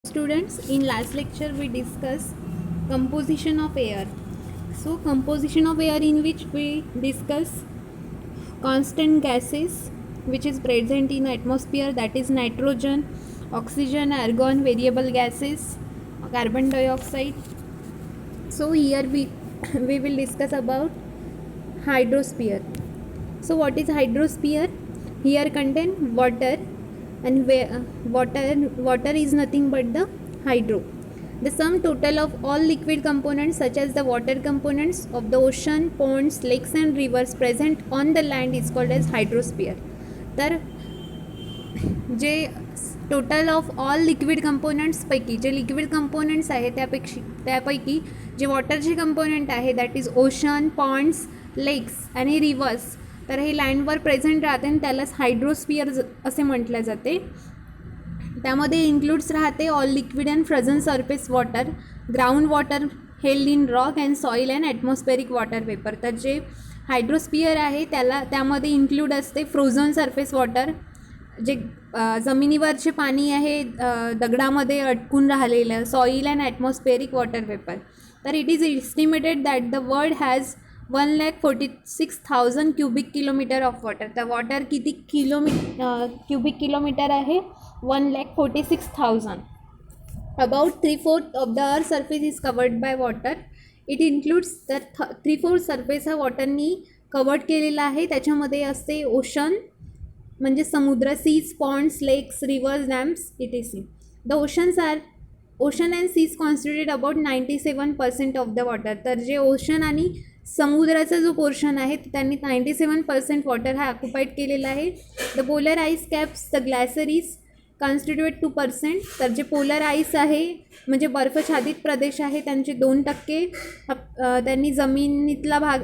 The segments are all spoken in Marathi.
Students, in last lecture we discussed composition of air. So composition of air, in which we discuss constant gases which is present in atmosphere, that is nitrogen, oxygen, argon, variable gases, carbon dioxide. So here we will discuss about hydrosphere. So what is hydrosphere? Here contain water, and water is nothing but the hydro. The sum total of all liquid components such as the water components of the ocean, ponds, lakes and rivers present on the land is called as hydrosphere. तर जे टोटल ऑफ ऑल लिक्विड कंपोनंट्सपैकी जे लिक्विड कंपोनंट्स आहे त्यापैकी जे वॉटरचे कंपोनंट आहे दॅट इज ओशन, पॉन्ड्स, लेक्स आणि रिव्हर्स, तर हे लँडवर प्रेझेंट राहते आणि त्यालाच हायड्रोस्फिअर असे म्हटले जाते. त्यामध्ये इन्क्लूड्स राहते all liquid and frozen surface water, ground water held in rock and soil and atmospheric water vapour. तर जे हायड्रोस्फिअर आहे त्यामध्ये इन्क्लूड असते फ्रोझन सरफेस वॉटर, जे जमिनीवरचे पाणी आहे दगडामध्ये अटकून राहिलेलं, soil and atmospheric water vapour. तर it is estimated that the world has 1,46,000 cubic kilometre of water. तर वॉटर किती क्युबिक किलोमीटर आहे? 1,46,000. About 3/4 of the earth surface is covered by water. It includes तर 3/4 सर्फेस हा वॉटरनी कवर्ड केलेला आहे. त्याच्यामध्ये असते ओशन म्हणजे समुद्र, seas, ponds, lakes, rivers, dams etc. The ocean and seas constituted about 97% of the water. तर जे ओशन आणि समुद्राचा जो पोर्शन आहे त्यांनी 97% वॉटर हा ऑक्युपाईड केलेला आहे. The polar ice caps the glaciers constitute 2%. तर जे पोलर आईस आहे म्हणजे बर्फाच्छादित प्रदेश आहे त्यांचे 2% त्यांनी जमिनीतला भाग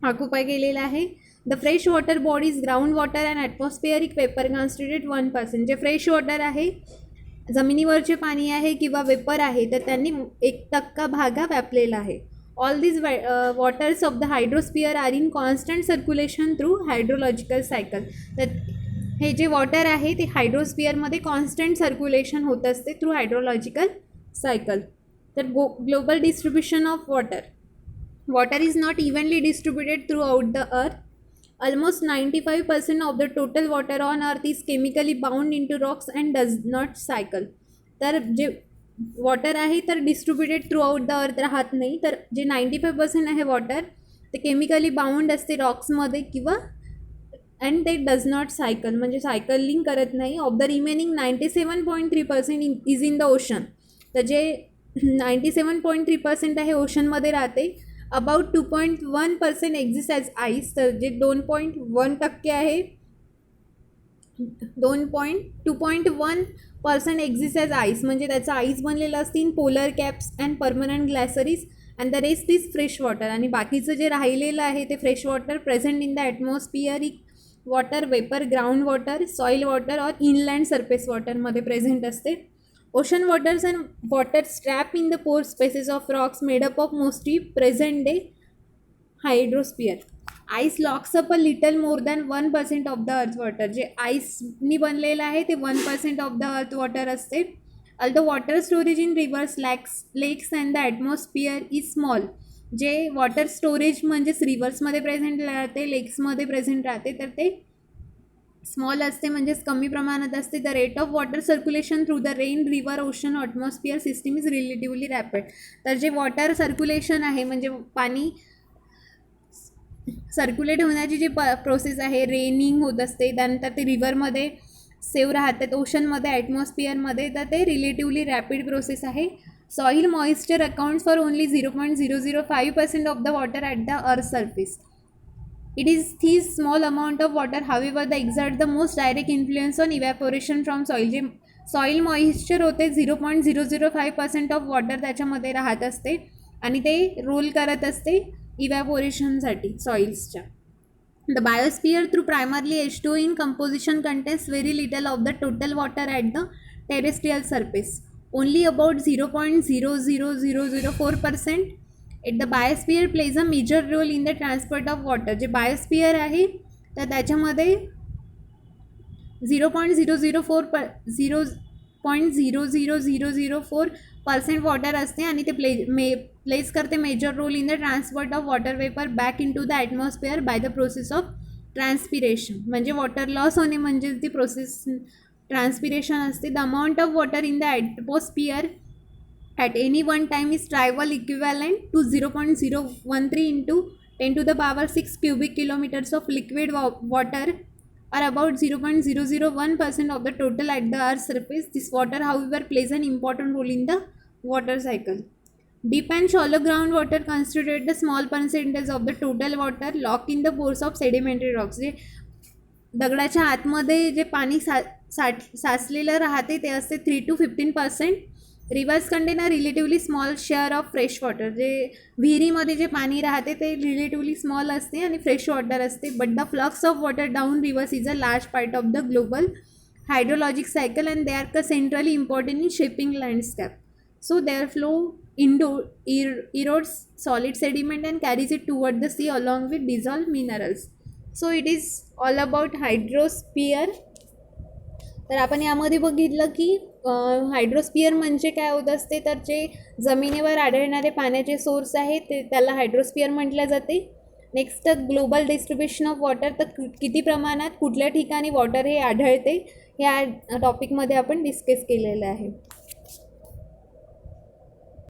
ऑक्युपाय केलेला आहे. The fresh water bodies ground water and atmospheric vapour constitute 1%. जे फ्रेश वॉटर आहे, जमिनीवरचे पाणी आहे किंवा वेपर आहे, तर त्यांनी 1% भाग हा व्यापलेला आहे. All this waters of the hydrosphere are in constant circulation through hydrological cycle. तर हे जे वॉटर आहे ते हायड्रोस्फिअरमध्ये कॉन्स्टंट सर्क्युलेशन होत असते थ्रू हायड्रोलॉजिकल सायकल. तर global distribution of water is not evenly distributed through out the earth. Almost 95% of the total water on earth is chemically bound into rocks and does not cycle. तर जे वॉटर आहे तर distributed through out the earth राहत नाही. तर जे 95% आहे वॉटर ते केमिकली बाउंड असते रॉक्समध्ये किंवा अँड ते डज नॉट सायकल म्हणजे सायकलिंग करत नाही. Of the remaining 97.3% is in the ocean. तर जे 97.3% आहे ओशनमध्ये राहते. About 2.1% exist as ice. तर जे 2.1% आहे 2.1% एक्झिस्ट ॲज आईस म्हणजे त्याचं आईस बनलेलं असते in polar caps and permanent glaciers and the rest is fresh water. आणि बाकीचं जे राहिलेलं आहे ते fresh water present in the atmospheric water vapour, ground water, soil water और इनलँड सरफेस वॉटरमध्ये प्रेझेंट असते. Ocean waters and water trap in the pore spaces of rocks made up of mostly present day hydrosphere. Ice locks up a little more than 1% of the earth water. जे आईसनी बनलेलं आहे ते 1% ऑफ द अर्थ वॉटर असते. Although water storage in rivers, lakes and the atmosphere is small. जे वॉटर स्टोरेज म्हणजेच रिव्हर्समध्ये प्रेझेंट राहते, लेक्समध्ये प्रेझेंट राहते, तर ते स्मॉल असते म्हणजेच कमी प्रमाणात असते. The rate of water circulation through the rain, river, ocean, atmosphere system is relatively rapid. तर जे वॉटर सर्क्युलेशन आहे म्हणजे पाणी सर्क्युलेट होण्याची जी प्रोसेस आहे, रेनिंग होत असते, त्यानंतर ते रिव्हरमध्ये सेव्ह राहतात, ओशनमध्ये, ॲटमॉस्फिअरमध्ये, तर ते रिलेटिव्हली रॅपिड प्रोसेस आहे. Soil moisture accounts for only 0.005% of the water at the earth surface. It is this small amount of water, however, that exert the most direct influence on evaporation from soil. जे सॉईल मॉइश्चर होते 0.005% ऑफ वॉटर त्याच्यामध्ये राहत असते आणि ते रोल करत असते इव्हॅपोरेशनसाठी सॉईल्सच्या. The biosphere through primarily H2O in composition contains very little of the total water at the terrestrial surface. Only about 0.00004% the biosphere plays a major role in the transport of water. जे बायोस्फिअर आहे तर त्याच्यामध्ये 0.004 0.00004% वॉटर असते आणि ते प्लेस करते major role in the transport of water vapour back into the atmosphere by the process of transpiration. म्हणजे वॉटर लॉस होणे म्हणजे ती प्रोसेस ट्रान्सपिरेशन असते. The amount of water in the atmosphere at any one time is trivial equivalent to 0.013 into 10 to the power 6 cubic kilometers of liquid water, or about 0.001% of the total at the earth's surface. This water however plays an important role in the water cycle. Deep and shallow groundwater constitute the small percentage of the total water locked in the pores of sedimentary rocks. जे दगडाच्या आतमध्ये जे पाणी साचलेलं राहते ते असते 3 to 15%. Reverse contain a relatively small share of fresh water. जे विहिरीमध्ये जे पाणी राहते ते रिलेटिव्हली स्मॉल असते आणि फ्रेश वॉटर असते. But the flux of water down rivers is a large part of the global hydrologic cycle and they are centrally important in shaping landscape. So their flow erodes solid sediment and carries it toward the sea along with dissolved minerals. So it is all about hydrosphere. तर आपण यामध्ये बघितलं की हायड्रोस्पियर म्हणजे काय होत असते, तर जे जमिनीवर आढळणारे पाण्याचे सोर्स आहे ते त्याला हायड्रोस्पियर म्हटलं जाते. Next global distribution of water, तर किती प्रमाणात कुठल्या ठिकाणी वॉटर हे आढळते ह्या टॉपिकमध्ये आपण डिस्कस केलेलं आहे.